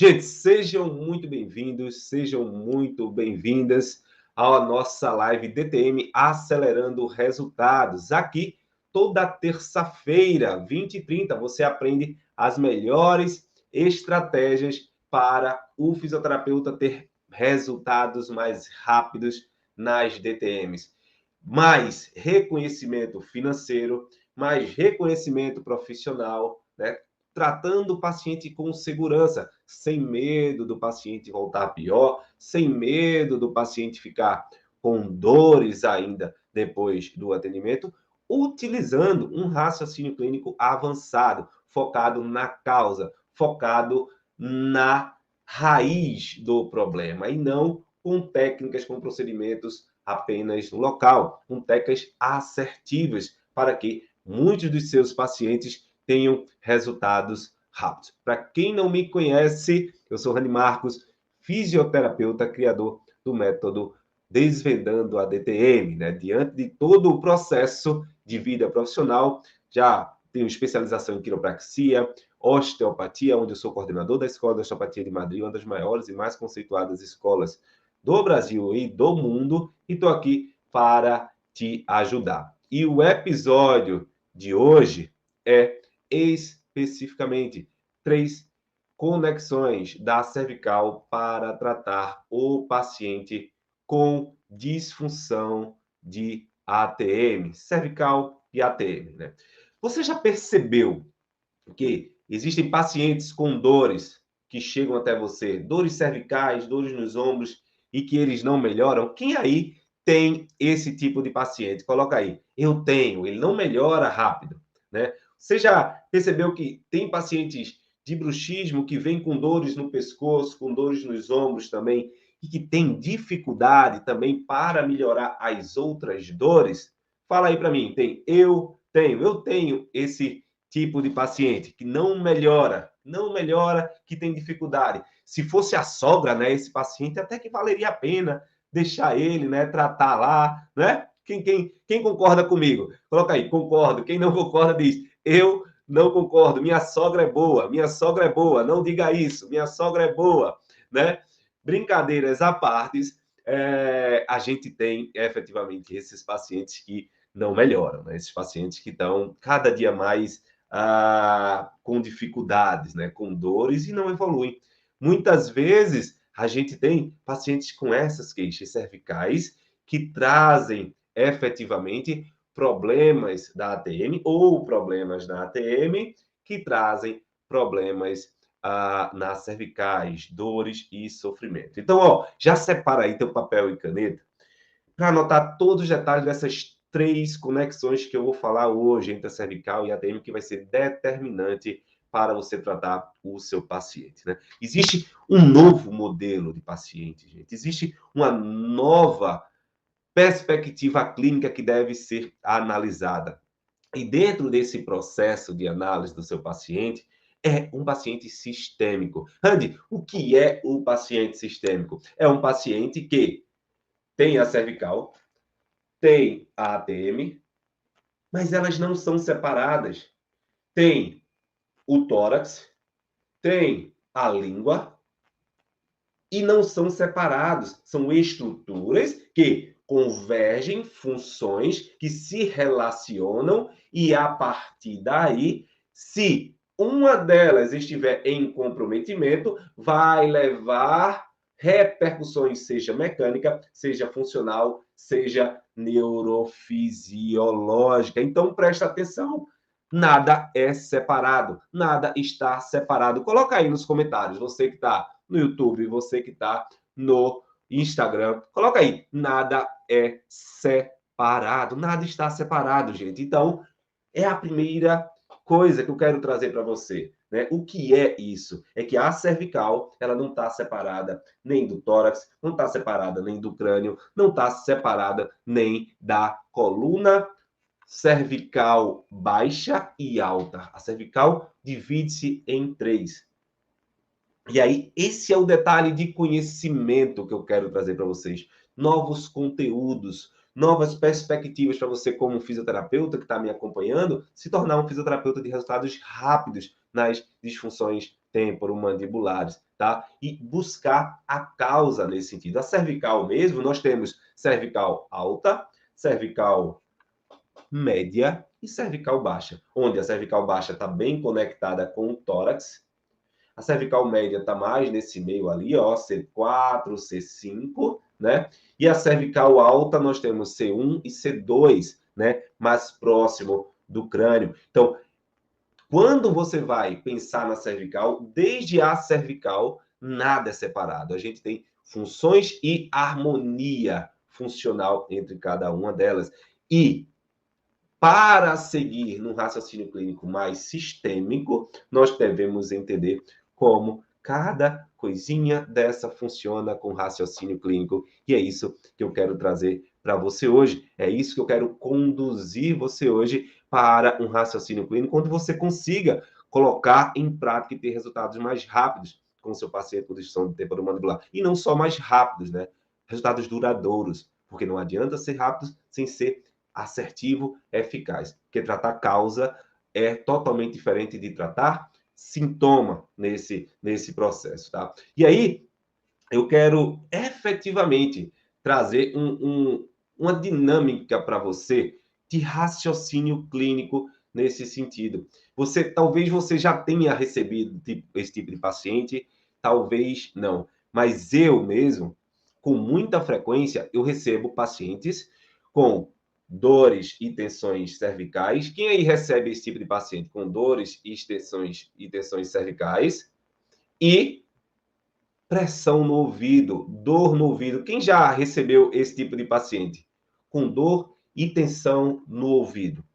Gente, sejam muito bem-vindos, sejam muito bem-vindas à nossa live DTM Acelerando Resultados. Aqui, toda terça-feira, 20h30, você aprende as melhores estratégias para o fisioterapeuta ter resultados mais rápidos nas DTMs. Mais reconhecimento financeiro, mais reconhecimento profissional, né? Tratando o paciente com segurança, sem medo do paciente voltar pior, sem medo do paciente ficar com dores ainda depois do atendimento, utilizando um raciocínio clínico avançado, focado na causa, focado na raiz do problema, e não com técnicas, com procedimentos apenas no local, com técnicas assertivas, para que muitos dos seus pacientes tenham resultados rápidos. Para quem não me conhece, eu sou Rani Marcos, fisioterapeuta, criador do método Desvendando a DTM, né? Diante de todo o processo de vida profissional, já tenho especialização em quiropraxia, osteopatia, onde eu sou coordenador da Escola de Osteopatia de Madrid, uma das maiores e mais conceituadas escolas do Brasil e do mundo, e estou aqui para te ajudar. E o episódio de hoje é especificamente 3 conexões da cervical para tratar o paciente com disfunção de ATM, cervical e ATM, né? Você já percebeu que existem pacientes com dores que chegam até você, dores cervicais, dores nos ombros, e que eles não melhoram? Quem aí tem esse tipo de paciente? Coloca aí. Eu tenho, ele não melhora rápido, né? Você já percebeu que tem pacientes de bruxismo que vêm com dores no pescoço, com dores nos ombros também, e que tem dificuldade também para melhorar as outras dores? Fala aí para mim. Eu tenho esse tipo de paciente que não melhora, que tem dificuldade. Se fosse a sogra, né, esse paciente, até que valeria a pena deixar ele, né, tratar lá, né? Quem concorda comigo? Coloca aí, concordo. Quem não concorda diz, eu não concordo. Minha sogra é boa, não diga isso. Minha sogra é boa, né? Brincadeiras à parte, a gente tem efetivamente esses pacientes que não melhoram, né? Esses pacientes que estão cada dia mais com dificuldades, né? Com dores e não evoluem. Muitas vezes a gente tem pacientes com essas queixas cervicais que trazem efetivamente problemas da ATM ou problemas na ATM que trazem problemas nas cervicais, dores e sofrimento. Então, ó, já separa aí teu papel e caneta para anotar todos os detalhes dessas 3 conexões que eu vou falar hoje entre a cervical e a ATM, que vai ser determinante para você tratar o seu paciente, né? Existe um novo modelo de paciente, gente. Existe uma nova perspectiva clínica que deve ser analisada. E dentro desse processo de análise do seu paciente, é um paciente sistêmico. Andy, o que é o paciente sistêmico? É um paciente que tem a cervical, tem a ATM, mas elas não são separadas. Tem o tórax, tem a língua e não são separados. São estruturas que convergem, funções que se relacionam e, a partir daí, se uma delas estiver em comprometimento, vai levar repercussões, seja mecânica, seja funcional, seja neurofisiológica. Então, presta atenção. Nada é separado, nada está separado. Coloca aí nos comentários, você que está no YouTube, você que está no Instagram, coloca aí, nada é separado, nada está separado, gente. Então, é a primeira coisa que eu quero trazer para você, né? O que é isso? É que a cervical, ela não está separada nem do tórax, não está separada nem do crânio, não está separada nem da coluna cervical baixa e alta. A cervical divide-se em 3. E aí, esse é o detalhe de conhecimento que eu quero trazer para vocês. Novos conteúdos, novas perspectivas para você, como fisioterapeuta que está me acompanhando, se tornar um fisioterapeuta de resultados rápidos nas disfunções temporomandibulares, tá? E buscar a causa nesse sentido. A cervical mesmo, nós temos cervical alta, cervical média e cervical baixa, onde a cervical baixa está bem conectada com o tórax, a cervical média está mais nesse meio ali, ó, C4, C5, né? E a cervical alta nós temos C1 e C2, né? Mais próximo do crânio. Então, quando você vai pensar na cervical, desde a cervical, nada é separado. A gente tem funções e harmonia funcional entre cada uma delas. E para seguir num raciocínio clínico mais sistêmico, nós devemos entender como cada coisinha dessa funciona com raciocínio clínico. E é isso que eu quero trazer para você hoje. É isso que eu quero conduzir você hoje para um raciocínio clínico, onde você consiga colocar em prática e ter resultados mais rápidos com o seu paciente com disfunção temporomandibular. E não só mais rápidos, né? Resultados duradouros. Porque não adianta ser rápido sem ser assertivo, eficaz. Porque tratar causa é totalmente diferente de tratar sintoma nesse processo, tá? E aí, eu quero efetivamente trazer uma dinâmica para você de raciocínio clínico nesse sentido. Talvez você já tenha recebido esse tipo de paciente, talvez não. Mas eu mesmo, com muita frequência, eu recebo pacientes com dores e tensões cervicais. Quem aí recebe esse tipo de paciente com dores e tensões cervicais? E pressão no ouvido, dor no ouvido. Quem já recebeu esse tipo de paciente? Com dor e tensão no ouvido.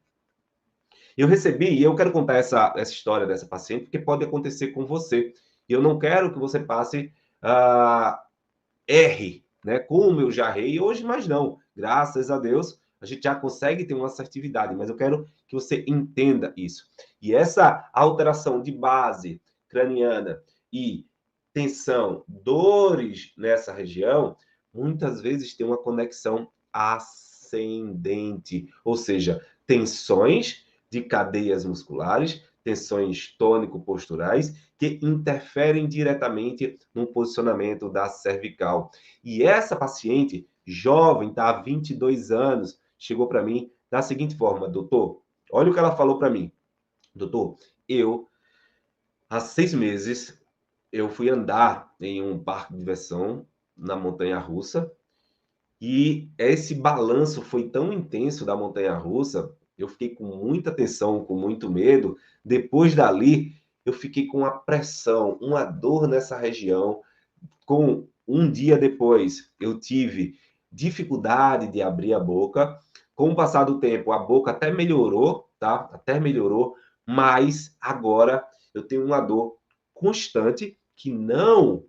Eu recebi, e eu quero contar essa história dessa paciente, porque pode acontecer com você. E eu não quero que você passe erre, né? Como eu já errei hoje, mas não. Graças a Deus, a gente já consegue ter uma assertividade, mas eu quero que você entenda isso. E essa alteração de base craniana e tensão, dores nessa região, muitas vezes tem uma conexão ascendente, ou seja, tensões de cadeias musculares, tensões tônico-posturais, que interferem diretamente no posicionamento da cervical. E essa paciente, jovem, tá, 22 anos, chegou para mim da seguinte forma: doutor, olha o que ela falou para mim. Doutor, há 6 meses, eu fui andar em um parque de diversão na montanha-russa e esse balanço foi tão intenso da montanha-russa, eu fiquei com muita tensão, com muito medo. Depois dali, eu fiquei com uma pressão, uma dor nessa região. Com um dia depois, eu tive dificuldade de abrir a boca. Com o passar do tempo, a boca até melhorou, tá? Até melhorou, mas agora eu tenho uma dor constante que não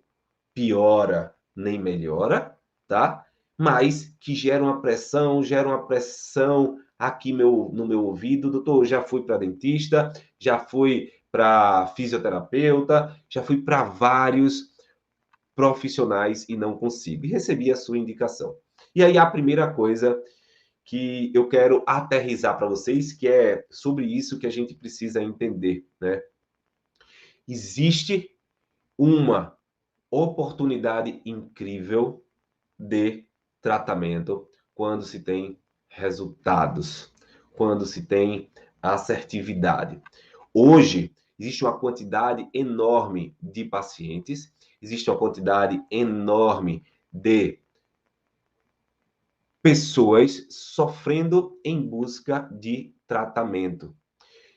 piora nem melhora, tá? Mas que gera uma pressão aqui no meu ouvido. Doutor, já fui para dentista, já fui para fisioterapeuta, já fui para vários profissionais e não consigo. E recebi a sua indicação. E aí a primeira coisa que eu quero aterrissar para vocês, que é sobre isso que a gente precisa entender, né? Existe uma oportunidade incrível de tratamento quando se tem resultados, quando se tem assertividade. Hoje, existe uma quantidade enorme de pacientes, existe uma quantidade enorme de pessoas sofrendo em busca de tratamento.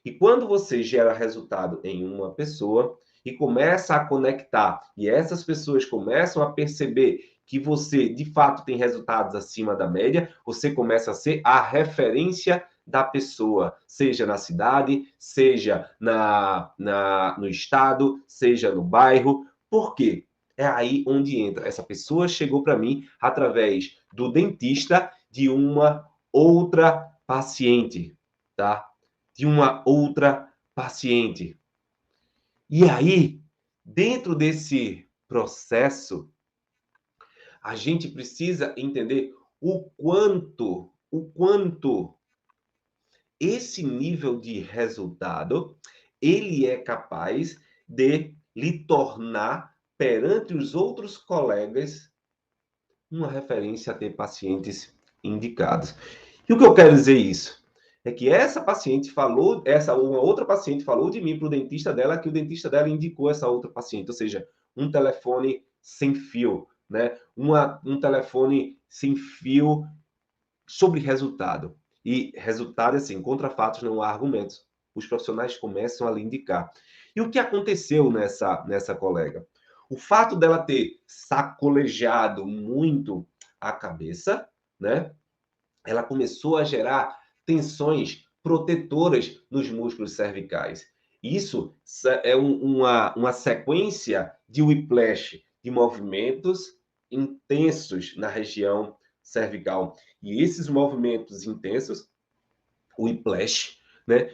E quando você gera resultado em uma pessoa e começa a conectar, e essas pessoas começam a perceber que você, de fato, tem resultados acima da média, você começa a ser a referência da pessoa, seja na cidade, seja no estado, seja no bairro. Por quê? É aí onde entra. Essa pessoa chegou para mim através do dentista de uma outra paciente, tá? De uma outra paciente. E aí, dentro desse processo, a gente precisa entender o quanto esse nível de resultado ele é capaz de lhe tornar, perante os outros colegas, uma referência a ter pacientes indicados. E o que eu quero dizer isso? É que essa paciente falou, uma outra paciente falou de mim para o dentista dela, que o dentista dela indicou essa outra paciente, ou seja, um telefone sem fio, né? Um telefone sem fio sobre resultado. E resultado, assim, contra fatos não há argumentos. Os profissionais começam a lhe indicar. E o que aconteceu nessa colega? O fato dela ter sacolejado muito a cabeça, né? Ela começou a gerar tensões protetoras nos músculos cervicais. Isso é uma sequência de whiplash, de movimentos intensos na região cervical. E esses movimentos intensos, o whiplash, né,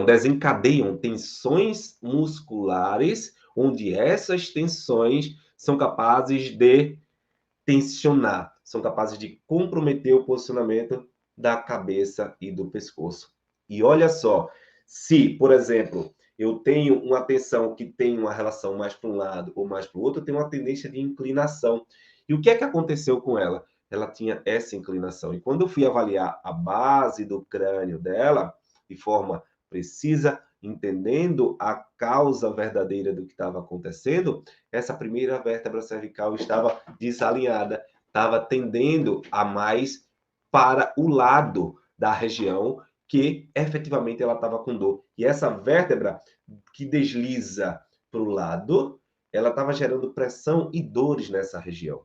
desencadeiam tensões musculares, onde essas tensões são capazes de tensionar, são capazes de comprometer o posicionamento da cabeça e do pescoço. E olha só, se, por exemplo, eu tenho uma tensão que tem uma relação mais para um lado ou mais para o outro, eu tenho uma tendência de inclinação. E o que é que aconteceu com ela? Ela tinha essa inclinação. E quando eu fui avaliar a base do crânio dela, de forma precisa, entendendo a causa verdadeira do que estava acontecendo, essa primeira vértebra cervical estava desalinhada, estava tendendo a mais para o lado da região que efetivamente ela estava com dor. E essa vértebra que desliza para o lado, ela estava gerando pressão e dores nessa região.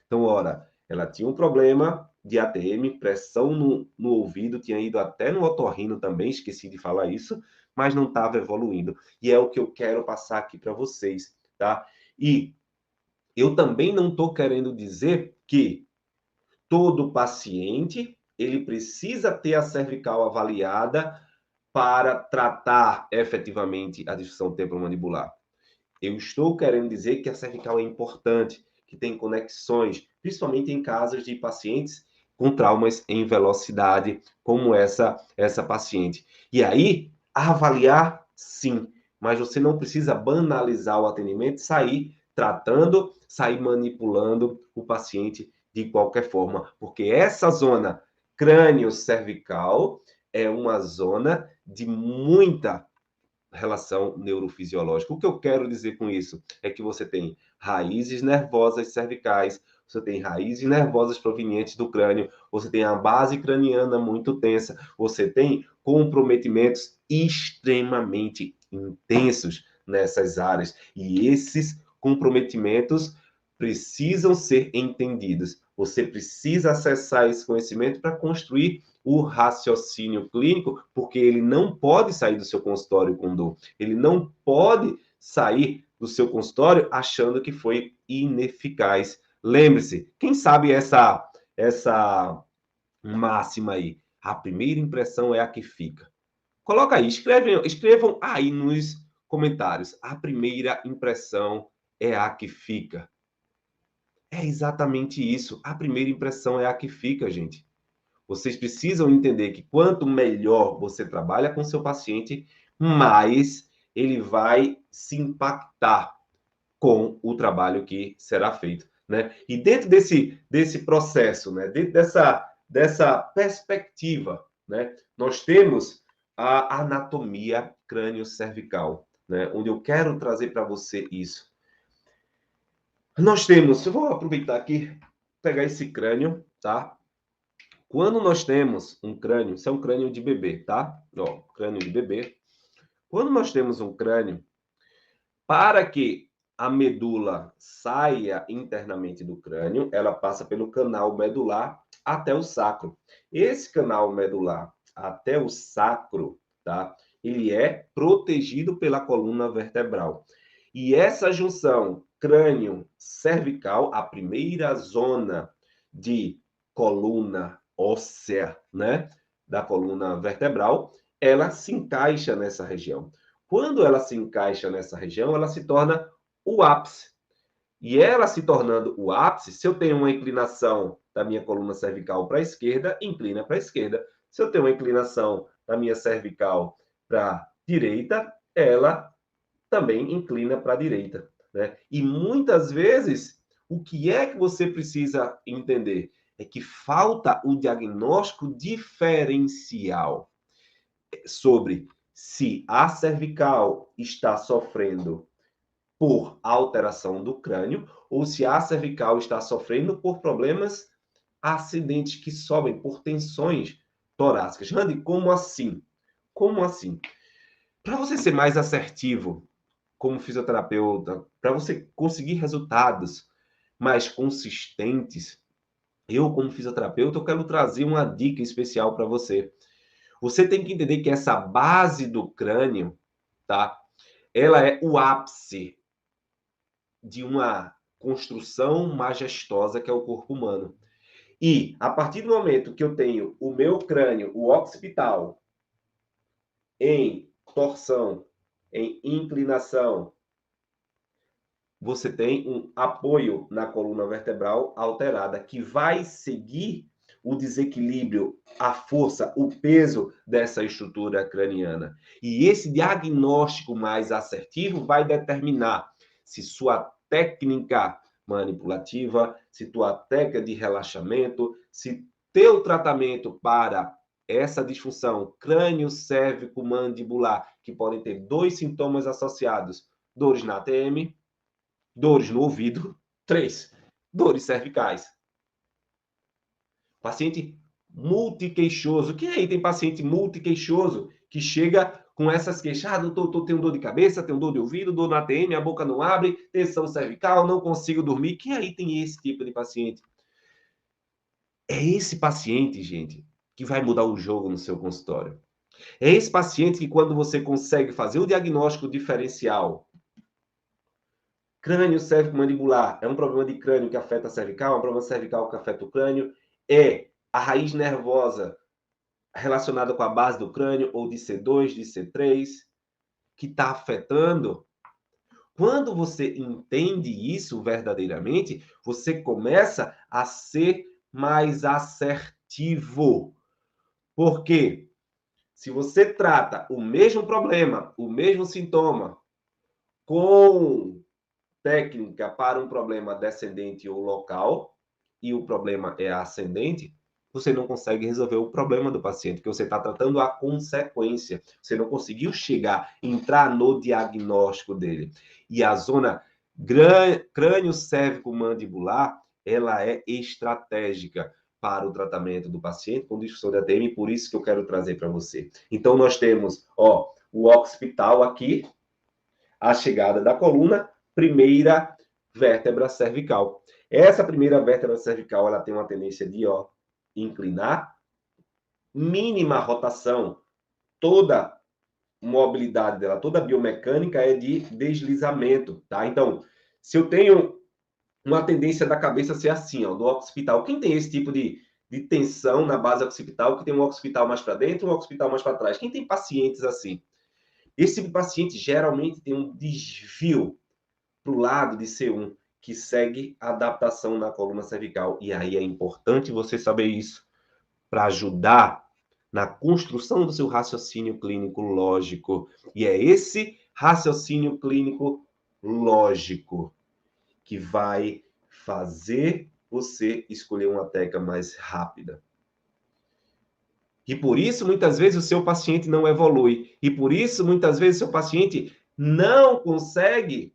Então, ora, ela tinha um problema de ATM, pressão no ouvido, tinha ido até no otorrino também, esqueci de falar isso, mas não estava evoluindo. E é o que eu quero passar aqui para vocês, tá? E eu também não estou querendo dizer que todo paciente ele precisa ter a cervical avaliada para tratar efetivamente a disfunção temporomandibular. Eu estou querendo dizer que a cervical é importante, que tem conexões, principalmente em casos de pacientes com traumas em velocidade, como essa paciente. E aí, avaliar, sim, mas você não precisa banalizar o atendimento, sair tratando, sair manipulando o paciente de qualquer forma, porque essa zona crânio-cervical é uma zona de muita relação neurofisiológica. O que eu quero dizer com isso é que você tem raízes nervosas cervicais, você tem raízes nervosas provenientes do crânio, você tem a base craniana muito tensa, você tem comprometimentos extremamente intensos nessas áreas. E esses comprometimentos precisam ser entendidos. Você precisa acessar esse conhecimento para construir o raciocínio clínico, porque ele não pode sair do seu consultório com dor. Ele não pode sair do seu consultório achando que foi ineficaz. Lembre-se, quem sabe essa máxima aí? A primeira impressão é a que fica. Coloca aí, escrevam aí nos comentários. A primeira impressão é a que fica. É exatamente isso. A primeira impressão é a que fica, gente. Vocês precisam entender que quanto melhor você trabalha com seu paciente, mais ele vai se impactar com o trabalho que será feito, né? E dentro desse processo, né? Dentro dessa perspectiva, né? Nós temos a anatomia crânio-cervical, né? Onde eu quero trazer para você isso. Nós temos, eu vou aproveitar aqui, pegar esse crânio, tá? Quando nós temos um crânio, isso é um crânio de bebê, tá? Ó, crânio de bebê. Quando nós temos um crânio, para que a medula saia internamente do crânio, ela passa pelo canal medular até o sacro. Esse canal medular até o sacro, tá? Ele é protegido pela coluna vertebral. E essa junção crânio-cervical, a primeira zona de coluna óssea, né, da coluna vertebral, ela se encaixa nessa região. Quando ela se encaixa nessa região, ela se torna o ápice. E ela se tornando o ápice, se eu tenho uma inclinação da minha coluna cervical para a esquerda, inclina para a esquerda. Se eu tenho uma inclinação da minha cervical para a direita, ela também inclina para a direita, né? E muitas vezes, o que é que você precisa entender? É que falta o diagnóstico diferencial sobre se a cervical está sofrendo por alteração do crânio ou se a cervical está sofrendo por problemas ascendentes que sobem, por tensões torácicas. Randy, como assim? Como assim? Para você ser mais assertivo como fisioterapeuta, para você conseguir resultados mais consistentes, eu, como fisioterapeuta, eu quero trazer uma dica especial para você. Você tem que entender que essa base do crânio, tá? Ela é o ápice de uma construção majestosa que é o corpo humano. E, a partir do momento que eu tenho o meu crânio, o occipital, em torção, em inclinação, você tem um apoio na coluna vertebral alterada, que vai seguir o desequilíbrio, a força, o peso dessa estrutura craniana. E esse diagnóstico mais assertivo vai determinar se sua técnica manipulativa, se tua técnica de relaxamento, se teu tratamento para essa disfunção crânio-cérvico-mandibular, que podem ter dois sintomas associados, dores na ATM, dores no ouvido. 3, dores cervicais. Paciente multiqueixoso. Quem aí tem paciente multiqueixoso que chega com essas queixas? Ah, doutor, tenho dor de cabeça, tenho dor de ouvido, dor na ATM, a boca não abre, tensão cervical, não consigo dormir. Quem aí tem esse tipo de paciente? É esse paciente, gente, que vai mudar o jogo no seu consultório. É esse paciente que, quando você consegue fazer o diagnóstico diferencial, crânio cérvico-mandibular, é um problema de crânio que afeta a cervical, é um problema cervical que afeta o crânio, é a raiz nervosa relacionada com a base do crânio, ou de C2, de C3, que está afetando. Quando você entende isso verdadeiramente, você começa a ser mais assertivo. Por quê? Se você trata o mesmo problema, o mesmo sintoma, com técnica para um problema descendente ou local, e o problema é ascendente, você não consegue resolver o problema do paciente, porque você está tratando a consequência. Você não conseguiu chegar, entrar no diagnóstico dele. E a zona crânio-cérvico-mandibular, ela é estratégica para o tratamento do paciente com disfunção de ATM, por isso que eu quero trazer para você. Então, nós temos, ó, o occipital aqui, a chegada da coluna, primeira vértebra cervical. Essa primeira vértebra cervical, ela tem uma tendência de, ó, inclinar, mínima rotação, toda mobilidade dela, toda biomecânica é de deslizamento, tá? Então, se eu tenho uma tendência da cabeça ser assim, ó, do occipital, quem tem esse tipo de tensão na base occipital, que tem um occipital mais para dentro, um occipital mais para trás? Quem tem pacientes assim? Esse tipo de paciente geralmente tem um desvio para o lado de C1, que segue a adaptação na coluna cervical. E aí é importante você saber isso para ajudar na construção do seu raciocínio clínico lógico. E é esse raciocínio clínico lógico que vai fazer você escolher uma técnica mais rápida. E por isso, muitas vezes, o seu paciente não evolui. E por isso, muitas vezes, o seu paciente não consegue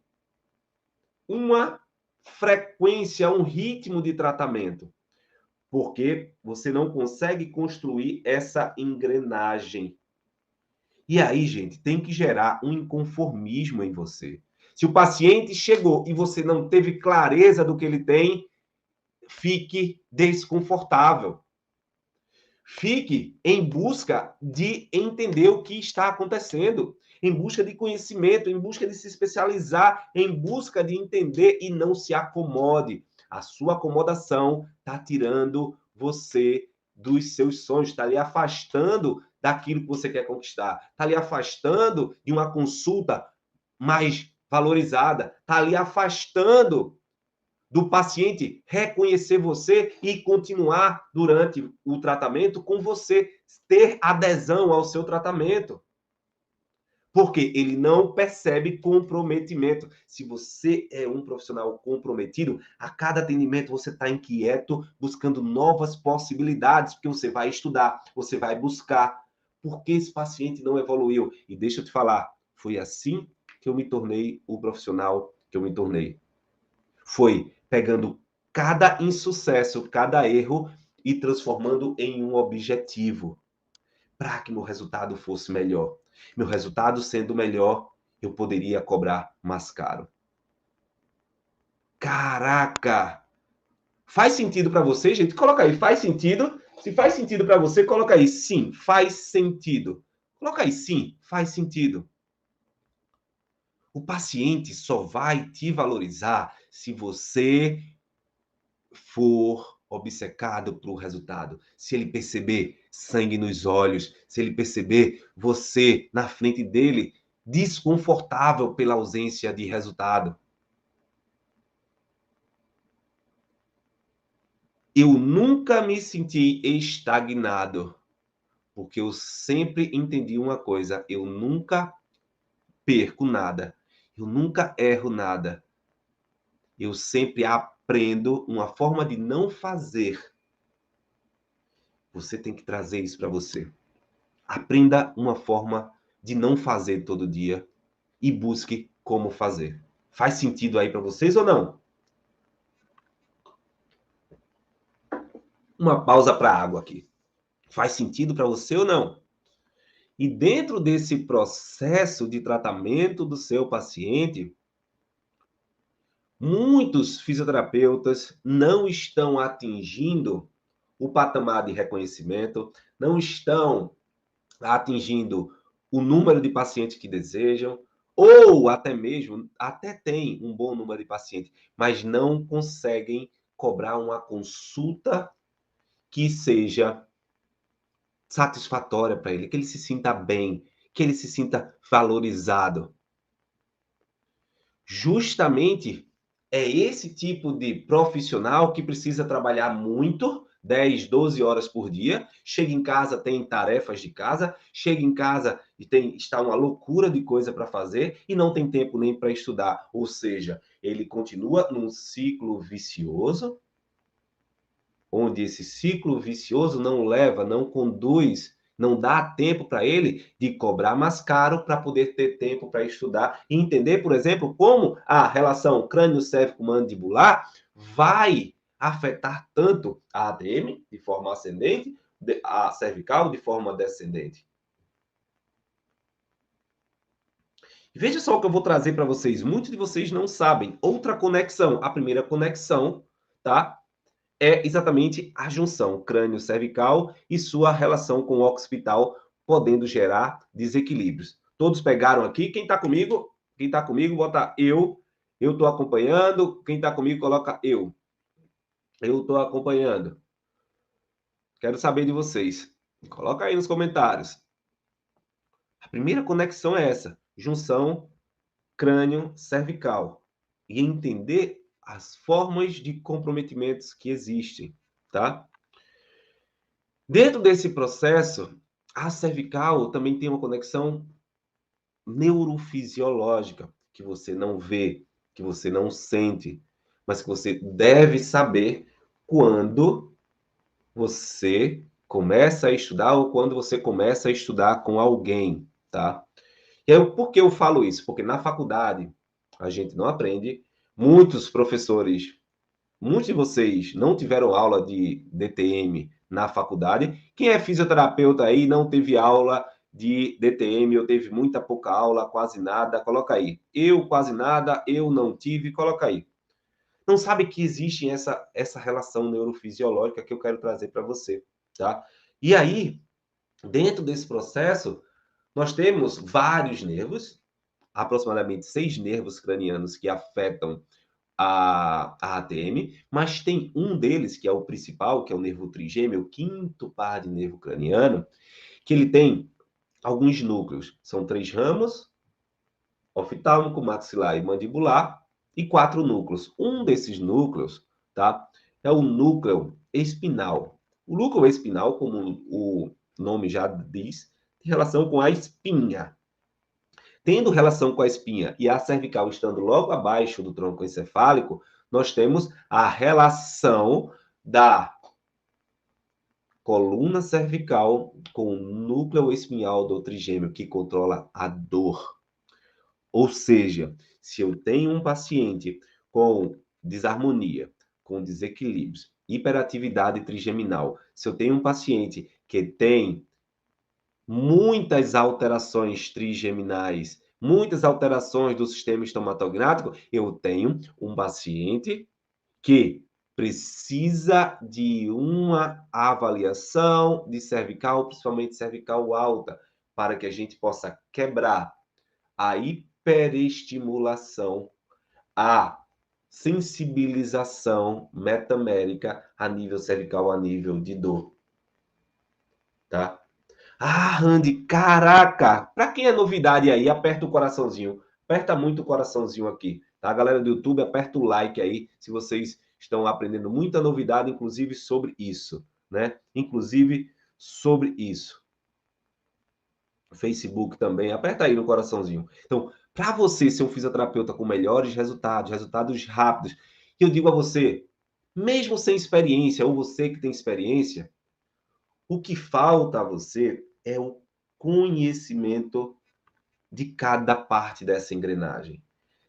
uma frequência, um ritmo de tratamento. Porque você não consegue construir essa engrenagem. E aí, gente, tem que gerar um inconformismo em você. Se o paciente chegou e você não teve clareza do que ele tem, fique desconfortável. Fique em busca de entender o que está acontecendo, em busca de conhecimento, em busca de se especializar, em busca de entender e não se acomode. A sua acomodação está tirando você dos seus sonhos, está lhe afastando daquilo que você quer conquistar, está lhe afastando de uma consulta mais valorizada, está lhe afastando do paciente reconhecer você e continuar durante o tratamento com você, ter adesão ao seu tratamento. Porque ele não percebe comprometimento. Se você é um profissional comprometido, a cada atendimento você está inquieto, buscando novas possibilidades, porque você vai estudar, você vai buscar. Por que esse paciente não evoluiu? E deixa eu te falar, foi assim que eu me tornei o profissional que eu me tornei. Foi pegando cada insucesso, cada erro e transformando em um objetivo para que meu resultado fosse melhor. Meu resultado sendo melhor, eu poderia cobrar mais caro. Caraca! Faz sentido para você, gente? Coloca aí, faz sentido? Se faz sentido para você, coloca aí, sim, faz sentido. Coloca aí, sim, faz sentido. O paciente só vai te valorizar se você for obcecado pelo resultado, se ele perceber sangue nos olhos, se ele perceber você na frente dele desconfortável pela ausência de resultado. Eu nunca me senti estagnado, porque eu sempre entendi uma coisa, eu nunca perco nada, eu nunca erro nada. Eu sempre aprendo uma forma de não fazer. Você tem que trazer isso para você. Aprenda uma forma de não fazer todo dia e busque como fazer. Faz sentido aí para vocês ou não? Uma pausa para água aqui. Faz sentido para você ou não? E dentro desse processo de tratamento do seu paciente, muitos fisioterapeutas não estão atingindo o patamar de reconhecimento, não estão atingindo o número de pacientes que desejam, ou até mesmo, até tem um bom número de pacientes, mas não conseguem cobrar uma consulta que seja satisfatória para ele, que ele se sinta bem, que ele se sinta valorizado. Justamente é esse tipo de profissional que precisa trabalhar muito, 10, 12 horas por dia, chega em casa, tem tarefas de casa, chega em casa e está uma loucura de coisa para fazer e não tem tempo nem para estudar. Ou seja, ele continua num ciclo vicioso, onde esse ciclo vicioso não leva, não conduz, não dá tempo para ele de cobrar mais caro para poder ter tempo para estudar e entender, por exemplo, como a relação crânio-cérvico-mandibular vai afetar tanto a ADM de forma ascendente, a cervical de forma descendente. Veja só o que eu vou trazer para vocês. Muitos de vocês não sabem. Outra conexão. A primeira conexão, tá? É exatamente a junção crânio-cervical e sua relação com o occipital, podendo gerar desequilíbrios. Todos pegaram aqui? Quem está comigo? Quem está comigo, bota eu. Eu estou acompanhando. Quem está comigo, coloca eu. Eu estou acompanhando. Quero saber de vocês. Coloca aí nos comentários. A primeira conexão é essa. Junção crânio-cervical. E entender as formas de comprometimentos que existem, tá? Dentro desse processo, a cervical também tem uma conexão neurofisiológica, que você não vê, que você não sente, mas que você deve saber quando você começa a estudar ou quando você começa a estudar com alguém, tá? E aí, por que eu falo isso? Porque na faculdade a gente não aprende, muitos professores, muitos de vocês não tiveram aula de DTM na faculdade. Quem é fisioterapeuta aí não teve aula de DTM ou teve muita pouca aula, quase nada, coloca aí. Eu quase nada, eu não tive, coloca aí. Não sabe que existe essa relação neurofisiológica que eu quero trazer para você, tá? E aí, dentro desse processo, nós temos vários nervos, aproximadamente 6 nervos cranianos que afetam a ATM, mas tem um deles, que é o principal, que é o nervo trigêmeo, o quinto par de nervo craniano, que ele tem alguns núcleos. São 3 ramos, oftálmico, maxilar e mandibular, e 4 núcleos. Um desses núcleos, tá, é o núcleo espinal. O núcleo espinal, como o nome já diz, tem relação com a espinha. tendo relação com a espinha e a cervical estando logo abaixo do tronco encefálico, nós temos a relação da coluna cervical com o núcleo espinhal do trigêmeo, que controla a dor. Ou seja, se eu tenho um paciente com desarmonia, com desequilíbrios, hiperatividade trigeminal, se eu tenho um paciente que tem muitas alterações trigeminais, muitas alterações do sistema estomatognático, eu tenho um paciente que precisa de uma avaliação de cervical, principalmente cervical alta, para que a gente possa quebrar a hiperestimulação, a sensibilização metamérica a nível cervical, a nível de dor, tá? Ah, Randy, caraca! Para quem é novidade aí, aperta o coraçãozinho. Aperta muito o coraçãozinho aqui, tá? Galera do YouTube, aperta o like aí, se vocês estão aprendendo muita novidade, inclusive sobre isso, né? Inclusive sobre isso. Facebook também, aperta aí no coraçãozinho. Então, para você ser um fisioterapeuta com melhores resultados, resultados rápidos, eu digo a você, mesmo sem experiência, ou você que tem experiência, o que falta a você é o conhecimento de cada parte dessa engrenagem,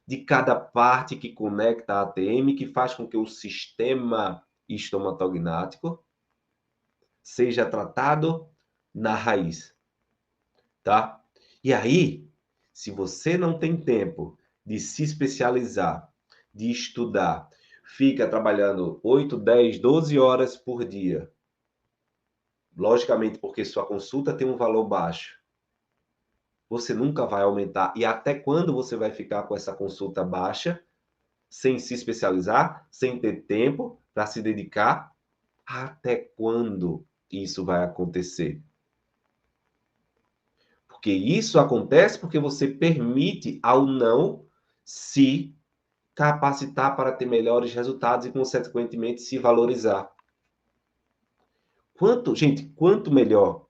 de cada parte que conecta a ATM, que faz com que o sistema estomatognático seja tratado na raiz, tá? E aí, se você não tem tempo de se especializar, de estudar, fica trabalhando 8, 10, 12 horas por dia, logicamente porque sua consulta tem um valor baixo, você nunca vai aumentar. E até quando você vai ficar com essa consulta baixa, sem se especializar, sem ter tempo para se dedicar? Até quando isso vai acontecer? Porque isso acontece porque você permite ao não se capacitar para ter melhores resultados e, consequentemente, se valorizar. Quanto melhor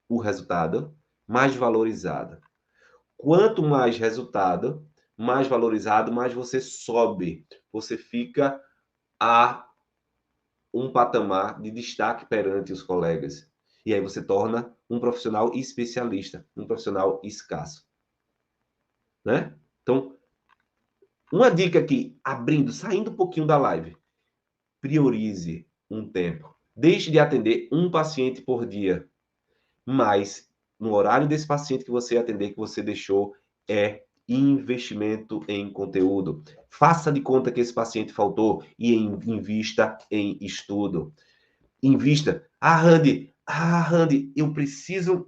o resultado, mais valorizado. Quanto mais resultado, mais valorizado, mais você sobe. Você fica a um patamar de destaque perante os colegas. E aí você torna um profissional especialista, um profissional escasso. Né? Então, uma dica aqui, saindo um pouquinho da live. Priorize um tempo. Deixe de atender um paciente por dia. Mas, no horário desse paciente que você atender, que você deixou, é investimento em conteúdo. Faça de conta que esse paciente faltou e invista em estudo. Invista. Randy, eu preciso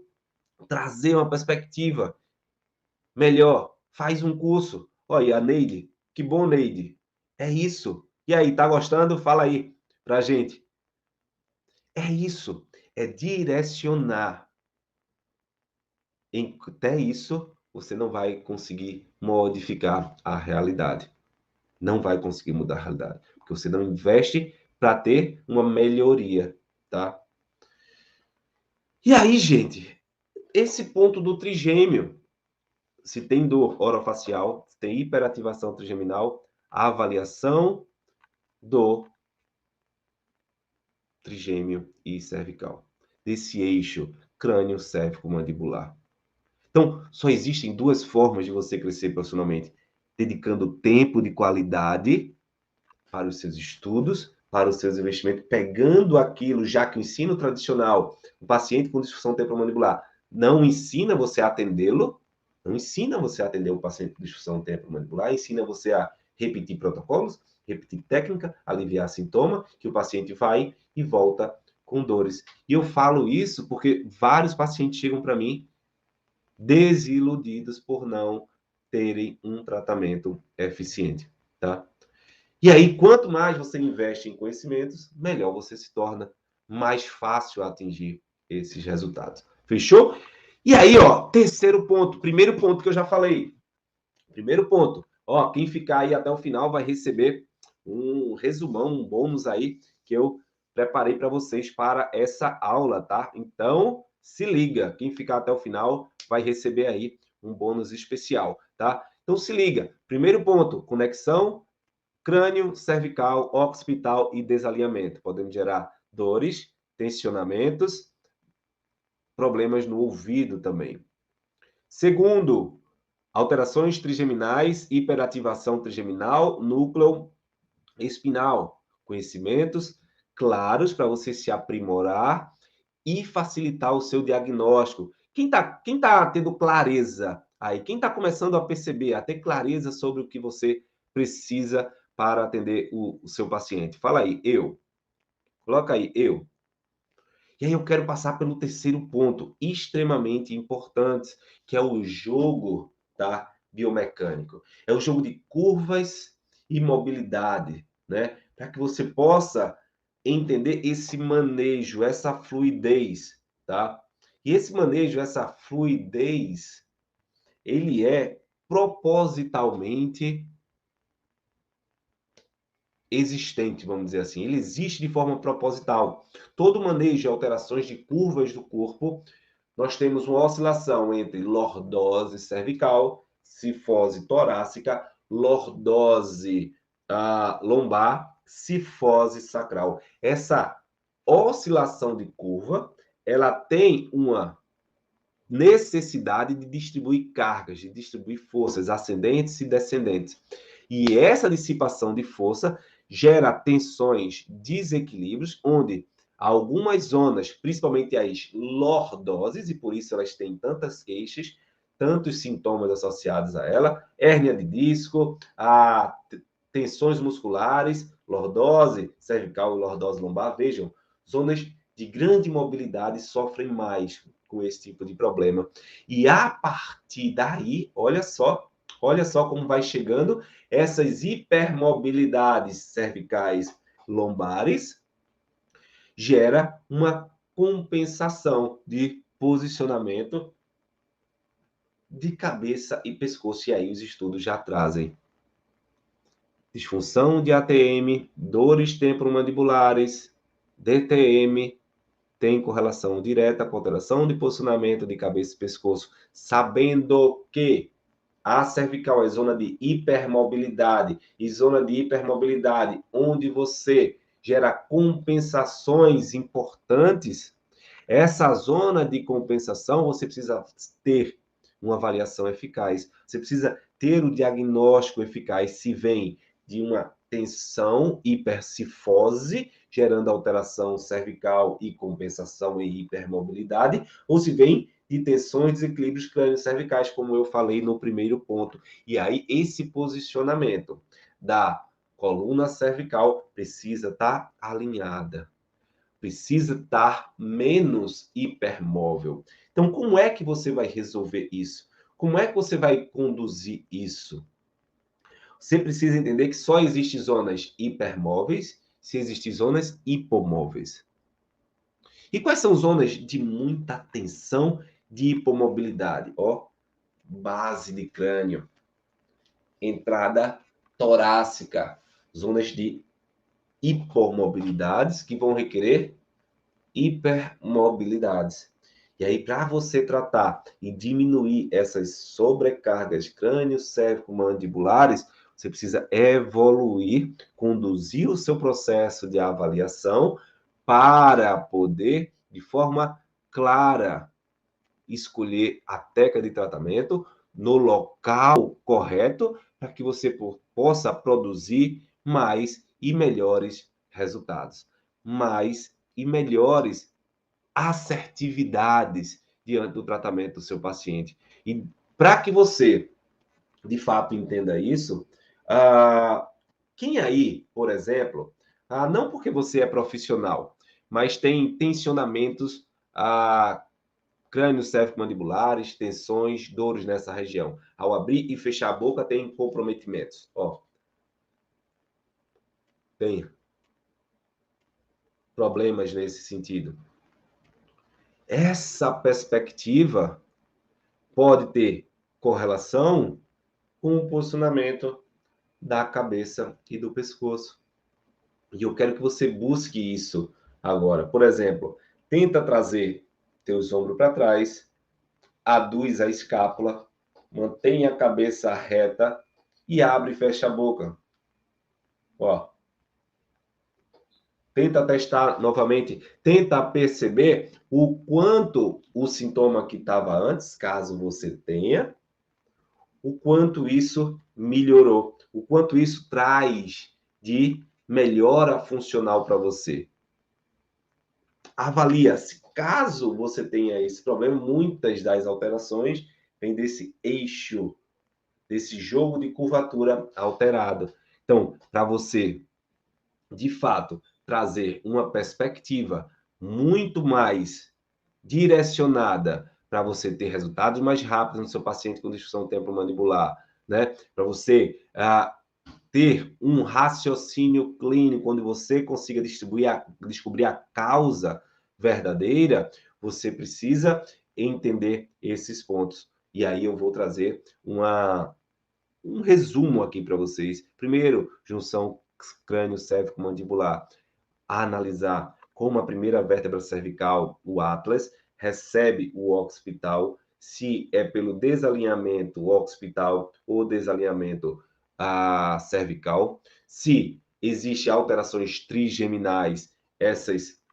trazer uma perspectiva melhor. Faz um curso. Olha, a Neide. Que bom, Neide. É isso. E aí, tá gostando? Fala aí pra gente. É isso. É direcionar. Até isso, você não vai conseguir modificar a realidade. Não vai conseguir mudar a realidade. Porque você não investe para ter uma melhoria, tá? E aí, gente, esse ponto do trigêmeo, se tem dor orofacial, se tem hiperativação trigeminal, a avaliação do trigêmeo e cervical, desse eixo crânio-cérvico-mandibular. Então, só existem duas formas de você crescer profissionalmente: dedicando tempo de qualidade para os seus estudos, para os seus investimentos, pegando aquilo, já que o ensino tradicional, o paciente com disfunção temporomandibular, não ensina você a atendê-lo, não ensina você a atender o paciente com disfunção temporomandibular, ensina você a repetir protocolos, repetir técnica, aliviar sintoma, que o paciente vai e volta com dores. E eu falo isso porque vários pacientes chegam para mim desiludidos por não terem um tratamento eficiente, tá? E aí, quanto mais você investe em conhecimentos, melhor você se torna, mais fácil atingir esses resultados. Fechou? E aí, ó, terceiro ponto, primeiro ponto que eu já falei. Primeiro ponto, ó, quem ficar aí até o final vai receber um resumão, um bônus aí que eu preparei para vocês para essa aula, tá? Então, se liga, quem ficar até o final vai receber aí um bônus especial, tá? Então se liga. Primeiro ponto, conexão crânio, cervical, occipital e desalinhamento. Podemos gerar dores, tensionamentos, problemas no ouvido também. Segundo, alterações trigeminais, hiperativação trigeminal, núcleo espinal. Conhecimentos claros para você se aprimorar e facilitar o seu diagnóstico. Quem tá tendo clareza aí? Quem está começando a perceber, a ter clareza sobre o que você precisa para atender o seu paciente? Fala aí, eu. Coloca aí, eu. E aí eu quero passar pelo terceiro ponto, extremamente importante, que é o jogo, tá, biomecânico. É o jogo de curvas e mobilidade, né? Para que você possa entender esse manejo, essa fluidez, tá? E esse manejo, essa fluidez, ele é propositalmente existente, vamos dizer assim. Ele existe de forma proposital. Todo manejo de alterações de curvas do corpo, nós temos uma oscilação entre lordose cervical, cifose torácica, lordose lombar, cifose sacral. Essa oscilação de curva, ela tem uma necessidade de distribuir cargas, de distribuir forças ascendentes e descendentes. E essa dissipação de força gera tensões, desequilíbrios, onde algumas zonas, principalmente as lordoses, e por isso elas têm tantas queixas, tantos sintomas associados a ela, hérnia de disco, tensões musculares, lordose cervical e lordose lombar, vejam, zonas de grande mobilidade sofrem mais com esse tipo de problema. E a partir daí, olha só como vai chegando essas hipermobilidades cervicais lombares, gera uma compensação de posicionamento de cabeça e pescoço. E aí os estudos já trazem disfunção de ATM, dores temporomandibulares, DTM, tem correlação direta com alteração de posicionamento de cabeça e pescoço, sabendo que a cervical é zona de hipermobilidade, e zona de hipermobilidade onde você gera compensações importantes, essa zona de compensação você precisa ter uma avaliação eficaz, você precisa ter o diagnóstico eficaz se vem de uma tensão, hipercifose, gerando alteração cervical e compensação e hipermobilidade, ou se vem de tensões, desequilíbrios crânio-cervicais, como eu falei no primeiro ponto. E aí, esse posicionamento da coluna cervical precisa estar alinhada, precisa estar menos hipermóvel. Então, como é que você vai resolver isso? Como é que você vai conduzir isso? Você precisa entender que só existem zonas hipermóveis se existem zonas hipomóveis. E quais são zonas de muita tensão de hipomobilidade? Ó, base de crânio, entrada torácica, zonas de hipomobilidades que vão requerer hipermobilidades. E aí, para você tratar e diminuir essas sobrecargas crânio-cérvico-mandibulares, você precisa evoluir, conduzir o seu processo de avaliação para poder, de forma clara, escolher a técnica de tratamento no local correto para que você possa produzir mais e melhores resultados, mais e melhores assertividades diante do tratamento do seu paciente. E para que você, de fato, entenda isso, quem aí, por exemplo, não porque você é profissional, mas tem tensionamentos crânio-cérvico-mandibulares, tensões, dores nessa região. Ao abrir e fechar a boca, tem comprometimentos. Ó, tem problemas nesse sentido. Essa perspectiva pode ter correlação com o posicionamento da cabeça e do pescoço. E eu quero que você busque isso agora. Por exemplo, tenta trazer teus ombros para trás, aduz a escápula, Mantenha a cabeça reta e abre e fecha a boca. Ó. Tenta testar novamente, tenta perceber o quanto o sintoma que estava antes, caso você tenha, o quanto isso melhorou, o quanto isso traz de melhora funcional para você. Avalia, se caso você tenha esse problema, muitas das alterações vêm desse eixo, desse jogo de curvatura alterado. Então, para você, de fato, trazer uma perspectiva muito mais direcionada para você ter resultados mais rápidos no seu paciente com disfunção temporomandibular, né? Para você ter um raciocínio clínico onde você consiga descobrir a causa verdadeira, você precisa entender esses pontos. E aí eu vou trazer um resumo aqui para vocês. Primeiro, junção crânio-cérvico-mandibular. Analisar como a primeira vértebra cervical, o atlas, recebe o occipital, se é pelo desalinhamento occipital ou desalinhamento cervical. Se existe alterações trigeminais,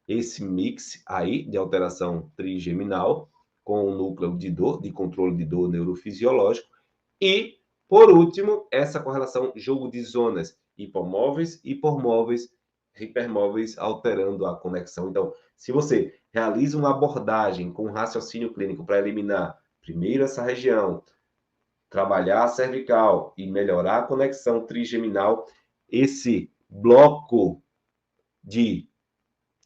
esse mix aí de alteração trigeminal com o núcleo de dor, de controle de dor neurofisiológico. E, por último, essa correlação jogo de zonas hipomóveis, hipermóveis, alterando a conexão. Então, se você realiza uma abordagem com raciocínio clínico para eliminar primeiro essa região, trabalhar a cervical e melhorar a conexão trigeminal, esse bloco de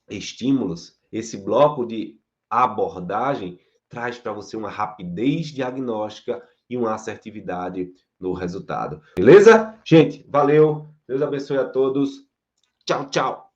estímulos, esse bloco de abordagem traz para você uma rapidez diagnóstica e uma assertividade no resultado. Beleza? Gente, valeu. Deus abençoe a todos. Tchau, tchau.